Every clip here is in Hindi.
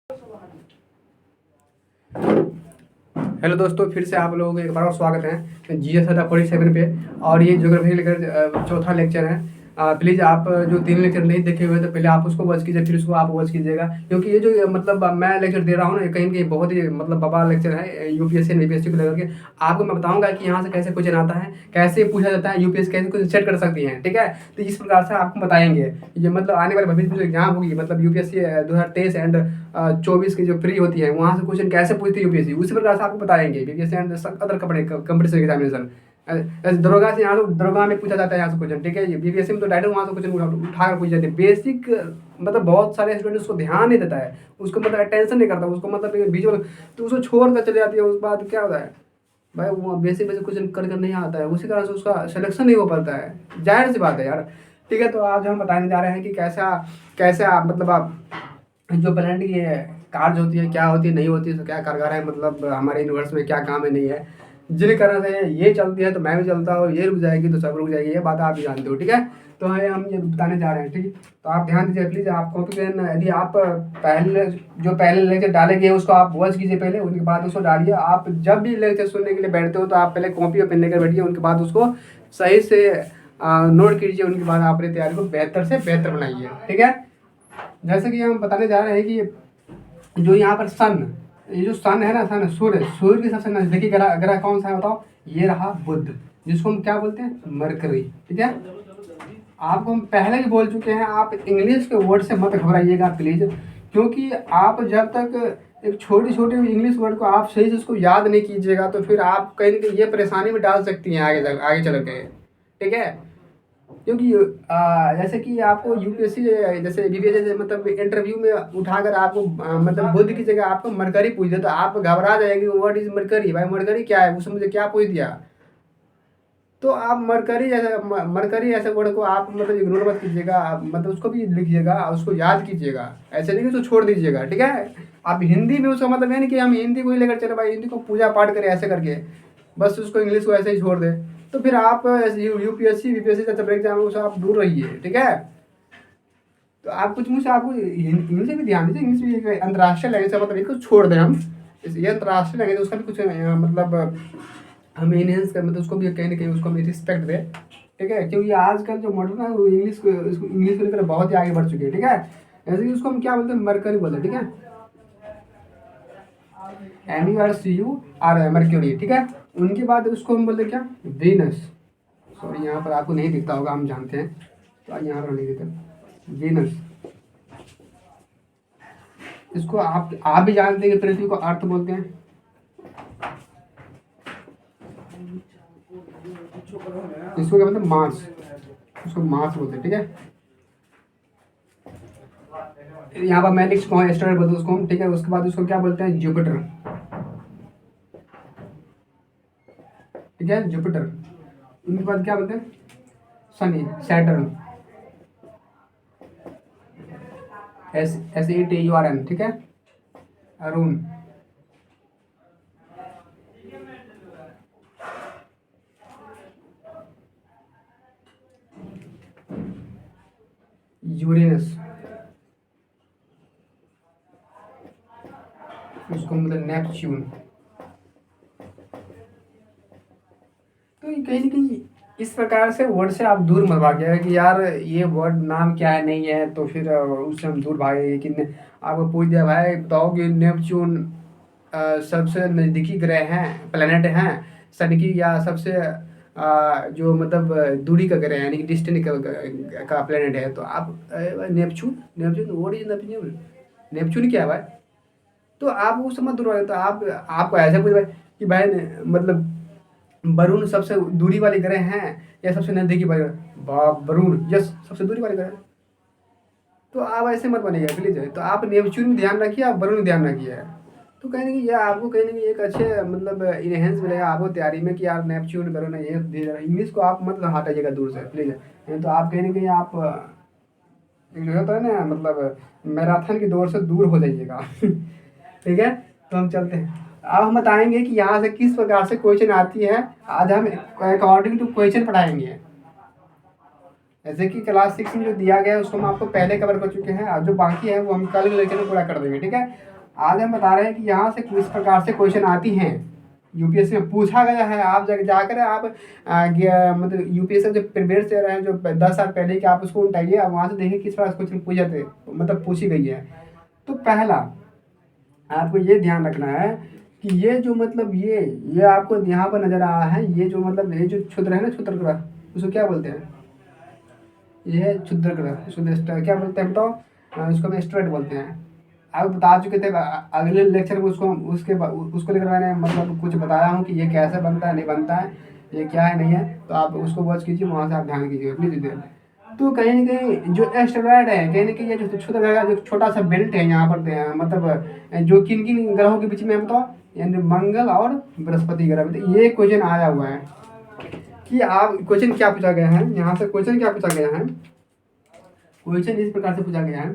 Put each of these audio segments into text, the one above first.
हेलो दोस्तों, फिर से आप लोगों को एक बार और स्वागत है जी एस 47 पे। और ये ज्योग्राफी लेकर चौथा लेक्चर है। प्लीज़ आप जो 3 लेक्चर नहीं देखे हुए तो पहले आप उसको वॉच कीजिए, फिर उसको आप वॉच कीजिएगा, क्योंकि ये जो मतलब मैं लेक्चर दे रहा हूँ ना, ये कहीं ना कहीं बहुत ही मतलब बड़ा लेक्चर है यूपीएससी एंड बीपीएससी को लेकर के। आपको मैं बताऊंगा कि यहाँ से कैसे क्वेश्चन आता है, कैसे पूछा जाता है, यूपीएससी कैसे क्वेश्चन सेट कर सकती हैं, ठीक है। तो इस प्रकार से आपको बताएंगे ये मतलब आने वाले भविष्य में जो एग्जाम होगी, मतलब यूपीएससी 2023 एंड 24 की जो प्री होती है, वहाँ से क्वेश्चन कैसे पूछती है यूपीएससी, उसी प्रकार से आपको बताएंगे BPSC and other competition examination. दरोगा से यहाँ से दरोगा में पूछा जाता है यहाँ से क्वेश्चन, ठीक है। बीपीएससी में तो डायरेक्ट वहाँ से क्वेश्चन उठा कर पूछ जाते हैं। बेसिक मतलब बहुत सारे स्टूडेंट उसको ध्यान नहीं देता है, उसको मतलब अटेंशन नहीं करता, उसको मतलब विजुअल तो उसको छोड़ कर चले जाती है। उसके बाद क्या होता है भाई, वो बेसिक बेसिक क्वेश्चन कर नहीं आता है, उसी कारण से उसका सिलेक्शन नहीं हो पाता है। जाहिर सी बात है यार, ठीक है। तो आज हम बताने जा रहे हैं कि कैसा कैसे आप मतलब आप जो प्लानिट की कार्य होती है, क्या होती है, नहीं होती है, तो क्या कारगर है, मतलब हमारे यूनिवर्स में क्या काम है, नहीं है। जिन कारण से ये चलती है तो मैं भी चलता हूँ, ये रुक जाएगी तो सब रुक जाएगी, ये बात आप भी जानते हो, ठीक है। तो हम ये बताने जा रहे हैं, ठीक है। तो आप ध्यान दीजिए प्लीज़, आप कॉपी पेन यदि आप पहले लेक्चर डाले गए उसको आप वॉच कीजिए पहले, उनके बाद उसको डालिए। आप जब भी लेक्चर सुनने के लिए बैठते हो तो आप पहले कॉपी और पेन लेकर बैठिए, उनके बाद उसको सही से नोट कीजिए, उनके बाद आप अपनी तैयारी को बेहतर से बेहतर बनाइए, ठीक है। जैसे कि हम बताने जा रहे हैं कि जो यहाँ पर सन, ये जो सन है ना, सन सूर्य के सबसे नजदीकी ग्रह ग्रह कौन सा है बताओ। ये रहा बुध, जिसको हम क्या बोलते हैं, मरकरी, ठीक है। आपको हम पहले भी बोल चुके हैं, आप इंग्लिश के वर्ड से मत घबराइएगा प्लीज, क्योंकि आप जब तक एक छोटी छोटी इंग्लिश वर्ड को आप सही से उसको याद नहीं कीजिएगा तो फिर आप कहीं ना कहीं ये परेशानी में डाल सकती हैं आगे चल के, ठीक है। क्योंकि जैसे कि आपको यूपीएससी जैसे बीपीएससी जैसे मतलब इंटरव्यू में उठाकर आपको मतलब बुध की जगह आपको मरकरी पूछ दे तो आप घबरा जाएंगे, व्हाट इज मरकरी, भाई मरकरी क्या है, उसने मुझे क्या पूछ दिया। तो आप मरकरी ऐसे वर्ड को आप मतलब इग्नोर मत कीजिएगा, मतलब उसको भी लिखिएगा, उसको याद कीजिएगा, ऐसे नहीं कि उसको छोड़ दीजिएगा, ठीक है। आप हिंदी में उसका मतलब ये नहीं कि हम हिंदी को ही लेकर चले भाई, हिंदी को पूजा पाठ करें ऐसे करके, बस उसको इंग्लिश को ऐसे ही छोड़ दें, तो फिर आप यूपीएससी बीपीएससी जब एग्जाम उससे आप दूर रहिए, ठीक है। तो आप कुछ मुझसे आपको इंग्लिश भी ध्यान दीजिए, इंग्लिश भी एक अंतर्राष्ट्रीय लैंग्वेज है, मतलब इसको छोड़ दें हम, ये अंतर्राष्ट्रीय लैंग्वेज उसका भी कुछ मतलब हमें इनहेंस कर, मतलब उसको भी कहीं ना कहीं उसको हमें रिस्पेक्ट दे, ठीक है। क्योंकि आजकल जो मॉडर्न है वो इंग्लिश को लेकर बहुत ही आगे बढ़ चुके हैं, ठीक है। ऐसे कि उसको हम क्या बोलते हैं, मरकरी बोलते हैं, ठीक है। MURCU मर्क्यूरी, ठीक है। उनके बाद उसको हम बोलते हैं क्या, वीनस। सॉरी यहाँ पर आपको नहीं दिखता होगा, हम जानते हैं, तो यहाँ पर नहीं दिखता, वीनस। इसको आप भी जानते हैं कि पृथ्वी को अर्थ बोलते हैं। इसको क्या बोलते हैं, मार्स, उसको मार्स बोलते हैं, ठीक है। यहाँ पर मैं नेक्स्ट कौन एस्ट्रॉयड बोलते हैं उसको हम, ठीक है। उसके बाद उसको क्या बोलते हैं, जुपिटर, ठीक है, जुपिटर। उनके बाद क्या बोलते हैं, शनि, सैटर्न, SATURN, ठीक है, अरुण। यूरेनस, उसको मतलब नेपच्यून। तो ये कहीं ना कहीं इस प्रकार से वर्ड से आप दूर मत भागिएगा कि यार ये वर्ड नाम क्या है, नहीं है, तो फिर उससे हम दूर भागेंगे कि आपको पूछ दिया भाई बताओ कि नेपच्यून सबसे नज़दीकी ग्रह हैं, प्लेनेट हैं सन की, या सबसे जो मतलब दूरी का ग्रह है, यानी कि डिस्टेंस का प्लेनेट है, तो आप Neptune, Neptune what is Neptune, Neptune क्या है भाई। तो आप उससे मत दूर भागे। तो आपको ऐसे पूछ भाई कि भाई मतलब वरुण सबसे दूरी वाले ग्रह हैं या सबसे नजदीकी वाले ग्रह, वरुण यस सबसे दूरी वाले ग्रह। तो आप ऐसे मत बनिएगा प्लीज, तो आप नेपच्यून में ध्यान रखिए, आप वरुण में ध्यान रखिए। तो कहीं ना कहीं यह आपको कहीं ना कहीं एक अच्छे मतलब इनहेंस मिलेगा आपको तैयारी में कि यार नेपच्यून वरुण है, ये इंग्लिश को आप मत हटाइएगा दूर से प्लीज, नहीं तो आप कहीं ना कहीं आप एक जो होता है ना मतलब मैराथन की दौड़ से दूर हो जाइएगा ठीक है। तो हम चलते हैं, अब हम बताएंगे कि यहाँ से किस प्रकार से क्वेश्चन आती है। आज हम अकॉर्डिंग टू क्वेश्चन पढ़ाएंगे, जैसे कि क्लास 6 में जो दिया गया है उसको हम आपको पहले कवर कर चुके हैं, और जो बाकी है वो हम कल के लेक्चर में पूरा कर देंगे, ठीक है। आज हम बता रहे हैं कि यहाँ से किस प्रकार से क्वेश्चन आती हैं, यूपीएससी में पूछा गया है। आप जाकर आप मतलब यूपीएससी जो प्रिपेयर से रहे हैं जो 10 साल पहले के, आप उसको उठाइए और वहाँ से देखिए किस प्रकार क्वेश्चन पूछे थे, मतलब पूछी गई है। तो पहला आपको ये ध्यान रखना है कि ये जो मतलब ये आपको यहाँ पर नजर आ रहा है, ये जो मतलब ये जो क्षुद्र है ना, क्षुद्र ग्रह, उसको क्या बोलते हैं? ये है क्षुद्र ग्रह, क्या बोलते हैं बताओ? उसको हम एस्ट्रॉइड बोलते हैं। आप बता चुके थे अगले लेक्चर में, उसको लेकर मैंने मतलब कुछ बताया हूँ कि ये कैसे बनता है, नहीं बनता है, ये क्या है नहीं है। तो आप उसको वॉच कीजिए, वहाँ से आप ध्यान कीजिए प्लीज। तो कहीं ना कहीं जो एस्टेरॉयड है, कहीं ना कहीं ये जो छोटा ग्रह जो छोटा सा बेल्ट है यहाँ पर मतलब जो किन किन ग्रहों के बीच में है बताओ? यानी मंगल और बृहस्पति ग्रह में। तो ये क्वेश्चन आया हुआ है कि आप क्वेश्चन क्या पूछा गया है यहाँ से, क्वेश्चन क्या पूछा गया है? क्वेश्चन इस प्रकार से पूछा गया है,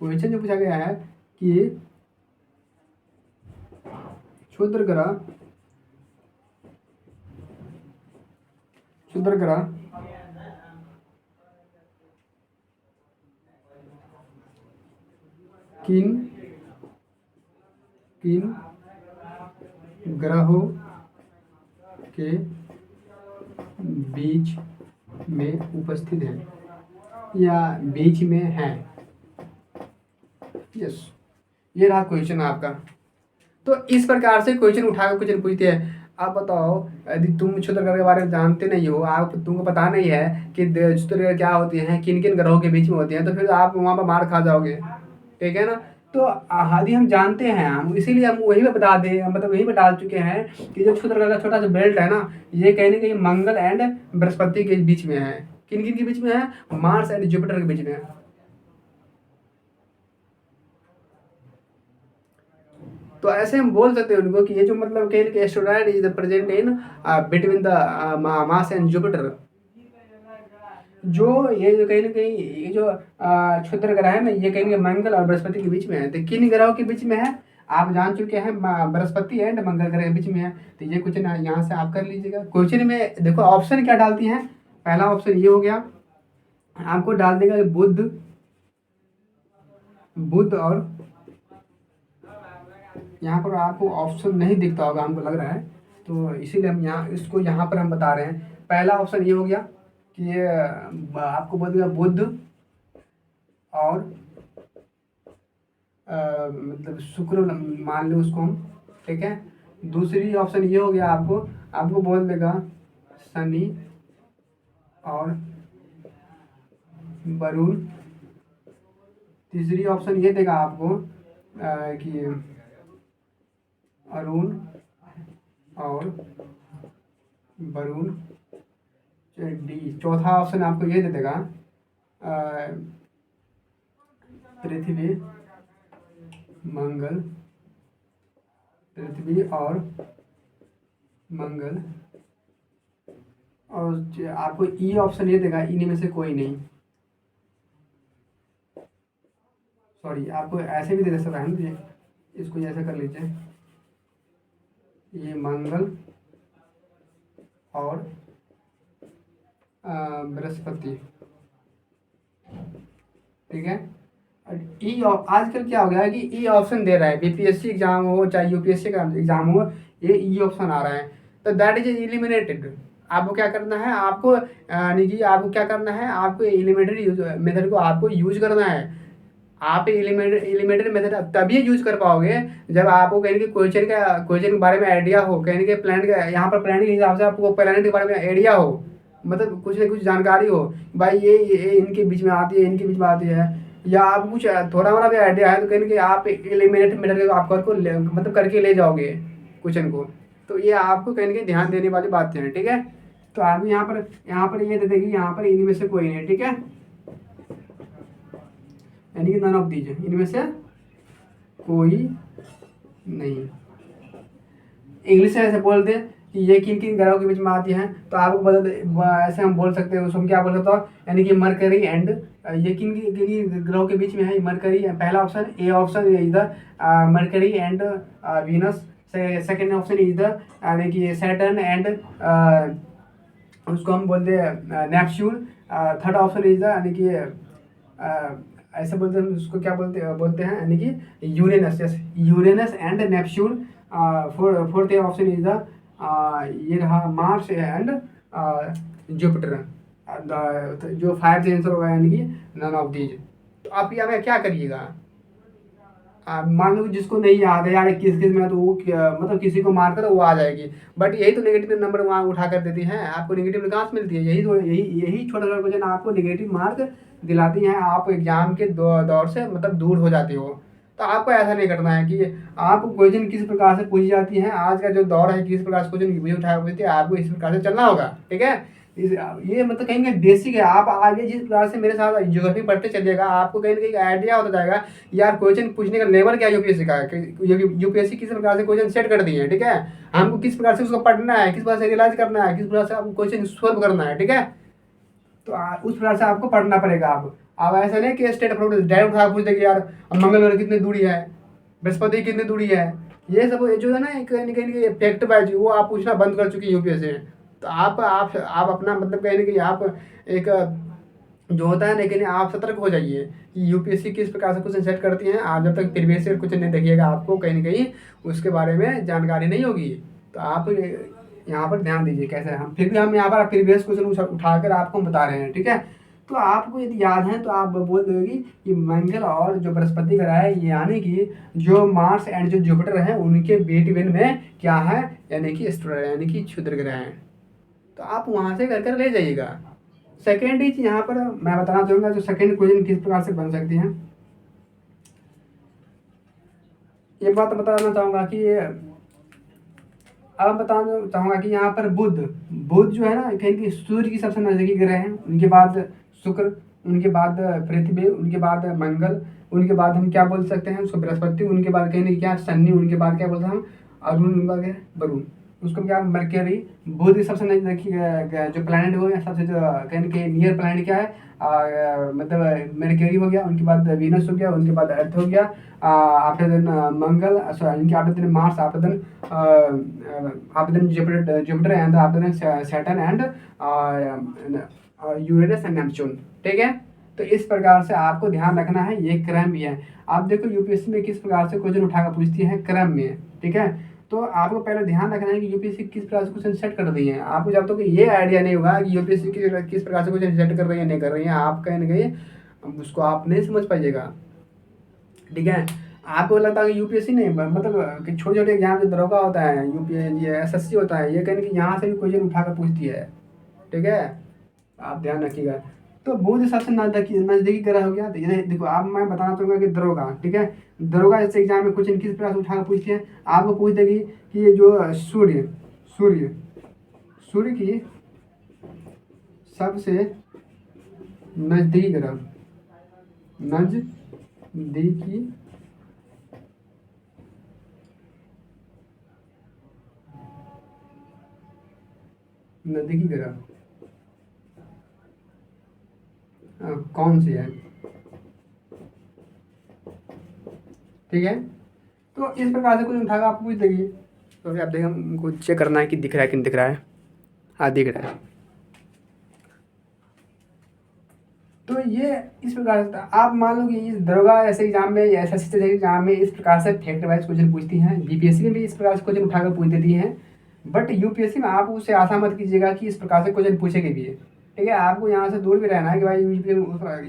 क्वेश्चन जो पूछा गया है कि क्षुद्र ग्रह किन किन ग्रहों के बीच में उपस्थित है या बीच में है। यस, ये रहा क्वेश्चन आपका। तो इस प्रकार से क्वेश्चन उठाकर क्वेश्चन पूछते हैं। आप बताओ, यदि तुम क्षुद्र ग्रह के बारे में जानते नहीं हो, आप तुमको पता नहीं है कि क्षुद्र ग्रह क्या होती हैं, किन किन ग्रहों के बीच में होती हैं, तो फिर आप वहाँ पर मार खा जाओगे, ठीक है ना। तो यदि हम जानते हैं, हम इसीलिए हम वही पे बता दें, मतलब वही पे डाल चुके हैं कि जो क्षुद्र ग्रह का छोटा सा बेल्ट है ना, ये कहीं ना कहीं मंगल एंड बृहस्पति के बीच में है। किन किन के बीच में है? मार्स एंड जुपिटर के बीच में है। तो ऐसे हम बोल सकते हैं उनको कि ये जो मतलब कहीं ना asteroid is present in between the Mars and Jupiter. जो ये जो कहीं ना कहीं ये जो क्षुद्र ग्रह है ना, ये कहीं ना मंगल और बृहस्पति के बीच में है। तो किन ग्रहों के बीच में है? आप जान चुके हैं, बृहस्पति एंड मंगल ग्रह के बीच में है। तो ये क्वेश्चन यहाँ से आप कर लीजिएगा। क्वेश्चन में देखो ऑप्शन क्या डालती हैं। पहला ऑप्शन ये हो गया, आपको डाल देगा बुध और यहाँ पर आपको ऑप्शन नहीं दिखता होगा, हमको लग रहा है, तो इसीलिए हम यहाँ इसको यहाँ पर हम बता रहे हैं। पहला ऑप्शन ये हो गया कि ये आपको बोल दिया बुध और मतलब शुक्र मान लो उसको हम, ठीक है। दूसरी ऑप्शन ये हो गया, आपको बोल देगा शनि और वरुण। तीसरी ऑप्शन ये देगा आपको कि अरुण और वरुण। डी। चौथा ऑप्शन आपको ये दे देगा पृथ्वी और मंगल। और आपको ई ऑप्शन ये देगा इन्हीं में से कोई नहीं। सॉरी, आपको ऐसे भी दे सकता है ना, इसको ऐसे कर लीजिए, ये मंगल और बृहस्पति, ठीक है। ई आजकल क्या हो गया है कि ई ऑप्शन दे रहा है, बीपीएससी एग्जाम हो चाहे यूपीएससी का एग्जाम हो, ये ई ऑप्शन आ रहा है। तो दैट इज एलिमिनेटेड। आपको क्या करना है, आपको एलिमिनेटेड मेथड को आपको यूज करना है। आप एलिमेंट्री मेथड तभी यूज कर पाओगे जब आपको कहीं के क्वेश्चन के बारे में आइडिया हो, कहीं के प्लान का, यहाँ पर प्लान के हिसाब से आपको प्लान के बारे में आइडिया हो, मतलब कुछ ना कुछ जानकारी हो, भाई ये इनके बीच में आती है, इनके बीच में आती है, या आप कुछ थोड़ा मोड़ा भी आइडिया है तो कहीं कि आप एलिमिनेट मेथड आप मतलब करके ले जाओगे क्वेश्चन को। तो ये आपको कहीं ना कहीं ध्यान देने वाली बातें हैं, ठीक है। तो आप यहाँ पर ये दे देगी, यहाँ पर इनमें से कोई नहीं, ठीक है, यानी कि नन ऑफ दीज, इनमें से कोई नहीं। इंग्लिश में ऐसे बोल दे कि ये किन किन ग्रहों के बीच में आती हैं, तो आपको बदल ऐसे हम बोल सकते हैं, उसको क्या बोल सकते हो, यानी कि मरकरी एंड, ये किन ग्रहों के बीच में है? मरकरी, पहला ऑप्शन ए ऑप्शन इधर mercury and Venus. Second option इधर यानी कि सैटर्न एंड उसको हम बोलते हैं नेपच्यून। थर्ड ऑप्शन इधर यानी कि ऐसे बोलते हैं, उसको क्या बोलते बोलते हैं, यानी कि Uranus, yes, Uranus and Neptune. Fourth option is the ये रहा मार्स एंड जुपिटर। जो फाइव आंसर होगा, यानी कि नन ऑफ दीज। तो आप यहाँ पे क्या करिएगा, मान लो कि जिसको नहीं याद है यार 21 में, तो वो मतलब किसी को मार कर वो आ जाएगी, बट यही तो नेगेटिव नंबर वहाँ उठा कर देती हैं, आपको नेगेटिव कहाँ से मिलती है, यही तो यही यही छोटा छोटा क्वेश्चन आपको नेगेटिव मार्क दिलाती हैं, आप एग्जाम के दौर से मतलब दूर हो जाते हो। तो आपको ऐसा नहीं करना है कि आपको क्वेश्चन किस प्रकार से पूछी जाती है, आज का जो दौर है किस प्रकार से क्वेश्चन उठाया पूछती है, आपको इस प्रकार से चलना होगा, ठीक है। ये मतलब कहीं ना कहीं बेसिक है, आप आगे जिस प्रकार से मेरे साथ ज्योग्राफी पढ़ते चलिएगा, आपको कहीं ना कहीं आइडिया होता जाएगा यार क्वेश्चन पूछने का लेवल क्या है यूपीएससी का, यूपीएससी किस प्रकार से क्वेश्चन सेट कर दिए हैं, ठीक है। हमको किस प्रकार से उसको पढ़ना है, किस प्रकार से रियलाइज करना है, किस प्रकार से आपको क्वेश्चन सॉल्व करना है, ठीक है। तो उस प्रकार से आपको पढ़ना पड़ेगा। आप ऐसा नहीं कि स्टेट अप्रोच डायरेक्ट उठा पूछ देंगे यार मंगलवार कितनी दूरी है, बृहस्पति कितनी दूरी है, ये सब जो है ना कहीं ना कहीं फैक्ट वाइज वो आप पूछना बंद कर चुकी है यूपीएससी। तो आप अपना मतलब कहीं ना कहीं आप एक जो होता है, लेकिन आप सतर्क हो जाइए कि यूपीएससी किस प्रकार से क्वेश्चन सेट करती हैं। आप जब तक प्रीवियस से क्वेश्चन नहीं देखिएगा, आपको कहीं ना कहीं उसके बारे में जानकारी नहीं होगी। तो आप यहाँ पर ध्यान दीजिए कैसे हम फिर भी हम यहाँ पर प्रीवियस क्वेश्चन उठाकर आपको बता रहे हैं, ठीक है। तो आपको यदि याद है तो आप बोल दोगे कि मंगल और जो बृहस्पति ग्रह है, यानी कि जो मार्स एंड जो जुपिटर है, उनके बीटवीन में क्या है, यानी कि यानी कि क्षुद्र ग्रह है। तो आप वहाँ से कर ले जाइएगा। सेकेंड चीज यहाँ पर मैं बताना चाहूँगा, जो सेकेंड क्वेश्चन किस प्रकार से बन सकती हैं, ये बात बताना चाहूँगा कि अब बताना चाहूँगा कि यहाँ पर बुध जो है ना, कहीं कि सूर्य की सबसे नजदीकी ग्रह है, उनके बाद शुक्र, उनके बाद पृथ्वी, उनके बाद मंगल, उनके बाद हम क्या बोल सकते हैं उसको बृहस्पति, उनके बाद कहीं क्या शनि, उनके बाद क्या बोलते हैं हम अरुण वगैरह वरुण, उसको क्या मरकरी। बुध सबसे नजदीकी जो प्लैनेट हो गया, सबसे जो कहीं के नियर प्लैनेट क्या है, मतलब मरकरी हो गया, उनके बाद वीनस हो गया, उनके बाद अर्थ हो गया, आफ्टर देन मंगल, इनके after then Mars, after then Jupiter and after then Saturn and Uranus and Neptune, ठीक है। तो इस प्रकार से आपको ध्यान रखना है, ये क्रम भी है। आप देखो यूपीएससी में किस प्रकार से क्वेश्चन उठाकर पूछती है क्रम में, ठीक है। तो आपको पहले ध्यान रखना है कि यूपीएससी किस प्रकार से क्वेश्चन सेट कर रही है। आपको जब तक ये आइडिया नहीं होगा कि यूपीएससी किस प्रकार से क्वेश्चन सेट कर रही है नहीं कर रही है, आप कहीं ना कहीं उसको आप नहीं समझ पाइएगा, ठीक है। आपको लगता है कि यूपीएससी नहीं, मतलब कि छोटे छोटे एग्जाम जो दरोगा होता है, यूपीएससी, ये एसएससी होता है, ये कहीं ना कहीं यहाँ से भी क्वेश्चन उठाकर पूछती है, ठीक है। आप ध्यान रखिएगा। तो बुध सबसे नजदीकी ग्रह हो गया। तो ये देखो, आप मैं बताना चाहूँगा कि दरोगा, ठीक है, दरोगा जैसे एग्जाम में क्वेश्चन किस प्रकार से उठाकर पूछती है, आपको पूछ देगी कि ये जो सूर्य सूर्य सूर्य की सबसे नजदीकी ग्रह, नजदीकी नजदीकी ग्रह कौन सी है, ठीक है। तो इस प्रकार से कुछ उठाकर आप पूछ देंगे। तो अभी आप देखें, हमको चेक करना है कि दिख रहा है कि नहीं दिख रहा है। हाँ, दिख रहा है। तो ये इस प्रकार से आप मान लो कि इस दरोगा ऐसे एग्जाम में या एसएससी एग्जाम में इस प्रकार से फैक्ट वाइज क्वेश्चन पूछती हैं, बीपीएससी में भी इस प्रकार से क्वेश्चन उठाकर पूछ देती हैं। बट यूपीएससी में आप उससे आशा मत कीजिएगा कि इस प्रकार से क्वेश्चन पूछेगी भी, ठीक है। आपको यहाँ से दूर भी रहना है कि भाई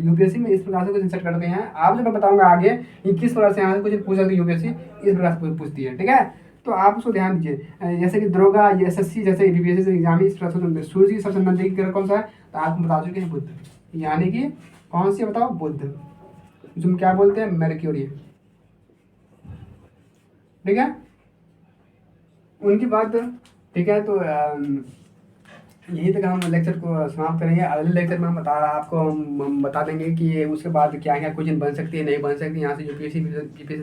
यूपीएससी में इस प्रकार से क्वेश्चन सेट करते हैं। आप जो मैं बताऊंगा आगे कि किस प्रकार से यहाँ से क्वेश्चन पूछ सकती है यूपीएससी, इस प्रकार से पूछती है, ठीक है। तो आप उसको ध्यान दीजिए। जैसे कि दरोगा, एसएससी जैसे बीपीएससी एग्जाम में इस प्रकार से सूर्य की सबसे नजदीकी ग्रह कौन सा है, तो आपको बता चुके हैं बुध, यानी कि कौन सी बताओ, बुध, जो हम क्या बोलते हैं मर्क्यूरी, ठीक है। उनकी बात, ठीक है। तो यहीं तक हम लेक्चर को समाप्त करेंगे। अगले लेक्चर में हम बता देंगे कि उसके बाद क्या क्या क्वेश्चन बन सकती है नहीं बन सकती यहाँ से यूपीएससी से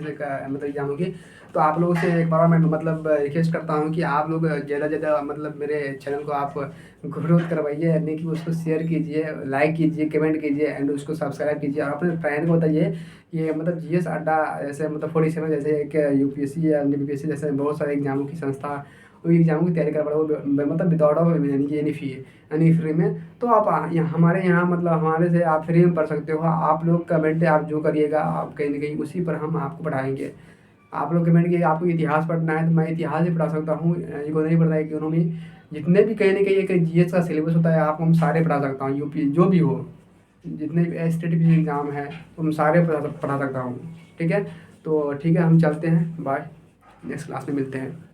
मतलब एग्जाम होगी। तो आप लोगों से एक बार मैं मतलब रिक्वेस्ट करता हूँ कि आप लोग ज़्यादा से ज़्यादा मतलब मेरे चैनल को आप ग्रोथ करवाइए, यानी कि उसको शेयर कीजिए, लाइक कीजिए, कमेंट कीजिए एंड उसको सब्सक्राइब कीजिए। और अपने फ्रेंड को बताइए कि मतलब जीएस अड्डा जैसे मतलब 47 जैसे एक यूपीएससी या बीपीएससी जैसे बहुत सारे एग्जामों की संस्था वही एग्जामों की तैयारी कर पा रहे हो, मतलब विदाउट ऑफ यानी कि एनी फी, यानी फ्री में। तो आप हमारे यहाँ मतलब हमारे से आप फ्री में पढ़ सकते हो। आप लोग कमेंट आप जो करिएगा आप कहीं ना कहीं उसी पर हम आपको पढ़ाएंगे। आप लोग कमेंट किए आपको इतिहास पढ़ना है तो मैं इतिहास भी पढ़ा सकता हूँ, इकोनॉमी पढ़ना है इकोनॉमी, जितने भी कहीं ना कहीं एक जीएस का सिलेबस होता है आपको हम सारे पढ़ा सकता हूँ, यूपी जो भी हो, जितने भी स्टेट भी एग्ज़ाम है तो हम सारे पढ़ा सकता हूँ। ठीक है, तो ठीक है हम चलते हैं, बाय, नेक्स्ट क्लास में मिलते हैं।